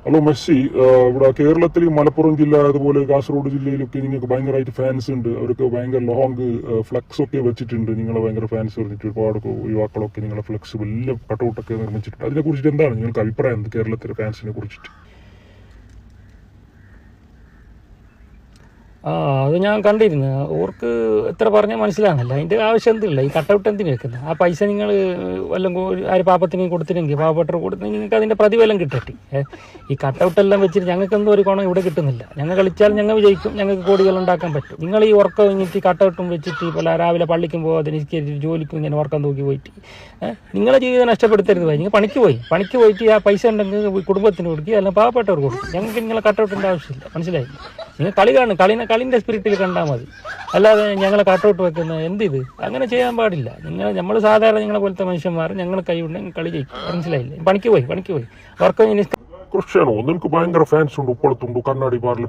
Hello Messi, ഇവിടെ കേരളത്തിൽ മലപ്പുറം ജില്ല അതുപോലെ കാസർഗോഡ് ജില്ലയിലൊക്കെ നിങ്ങൾക്ക് ഭയങ്കരമായിട്ട് ഫാൻസ് ഉണ്ട്. അവർക്ക് ഭയങ്കര ലോങ് ഫ്ലെക്സ് ഒക്കെ വെച്ചിട്ടുണ്ട്. നിങ്ങളെ ഭയങ്കര ഫാൻസ് പറഞ്ഞിട്ട് ഒരുപാട് യുവാക്കളൊക്കെ നിങ്ങളെ ഫ്ലെക്സ് വലിയ കട്ടൗട്ടൊക്കെ നിർമ്മിച്ചിട്ടുണ്ട്. അതിനെ കുറിച്ചിട്ട് എന്താണ് നിങ്ങൾക്ക് അഭിപ്രായം കേരളത്തിലെ ഫാൻസിനെ കുറിച്ചിട്ട്? അത് ഞാൻ കണ്ടിരുന്നു. ഓർക്ക് എത്ര പറഞ്ഞാൽ മനസ്സിലാകുന്നില്ല. അതിൻ്റെ ആവശ്യം എന്തില്ല. ഈ കട്ടൗട്ട് എന്തിനു വെക്കുന്നത്? ആ പൈസ നിങ്ങൾ വല്ലതും ആര് പാപ്പത്തിന് കൊടുത്തില്ലെങ്കിൽ, പാവപ്പെട്ടർ കൊടുത്തെങ്കിൽ നിങ്ങൾക്ക് അതിൻ്റെ പ്രതിഫലം കിട്ടട്ടെ. ഈ കട്ടൗട്ടെല്ലാം വെച്ചിട്ട് ഞങ്ങൾക്ക് എന്തോ ഒരു ഗുണം ഇവിടെ കിട്ടുന്നില്ല. ഞങ്ങൾ കളിച്ചാൽ ഞങ്ങൾ വിജയിക്കും, ഞങ്ങൾക്ക് കോടികൾ ഉണ്ടാക്കാൻ പറ്റും. നിങ്ങൾ ഈ ഉറക്കം കഴിഞ്ഞിട്ട് കട്ടൗട്ടും വെച്ചിട്ട് ഇപ്പോൾ രാവിലെ പള്ളിക്കും പോകാതെ ജോലിക്കും ഇങ്ങനെ ഉറക്കം തൂക്കി പോയിട്ട് നിങ്ങളെ ജീവിതം നഷ്ടപ്പെടുത്തരുത്. നിങ്ങൾ പണിക്ക് പോയിട്ട് ആ പൈസ ഉണ്ടെങ്കിൽ കുടുംബത്തിന് കൊടുക്കുക, അല്ലെങ്കിൽ പാവപ്പെട്ടവർ കൊടുക്കും. ഞങ്ങൾക്ക് നിങ്ങളെ കട്ടൗട്ടിൻ്റെ ആവശ്യമില്ല. മനസ്സിലായി? നിങ്ങൾ കളി കാണും, കളിൻ്റെ സ്പിരിറ്റിൽ കണ്ടാൽ മതി. അല്ലാതെ ഞങ്ങളെ കട്ടൗട്ട് വെക്കുന്നത് എന്തിത്? അങ്ങനെ ചെയ്യാൻ പാടില്ല. നമ്മൾ സാധാരണ നിങ്ങളെ പോലത്തെ മനുഷ്യന്മാർ ഞങ്ങൾ കൈ ഉണ്ടെങ്കിൽ കളി ജയിക്കും. മനസ്സിലായില്ലേ? പണിക്ക് പോയി വർക്ക് ക്രിസ്ത്യാനോ, നിനക്ക് ഭയങ്കര ഫാൻസ് ഉണ്ട്. ഉപ്പളത്തുണ്ട്, കണ്ണാടി പാറിൽ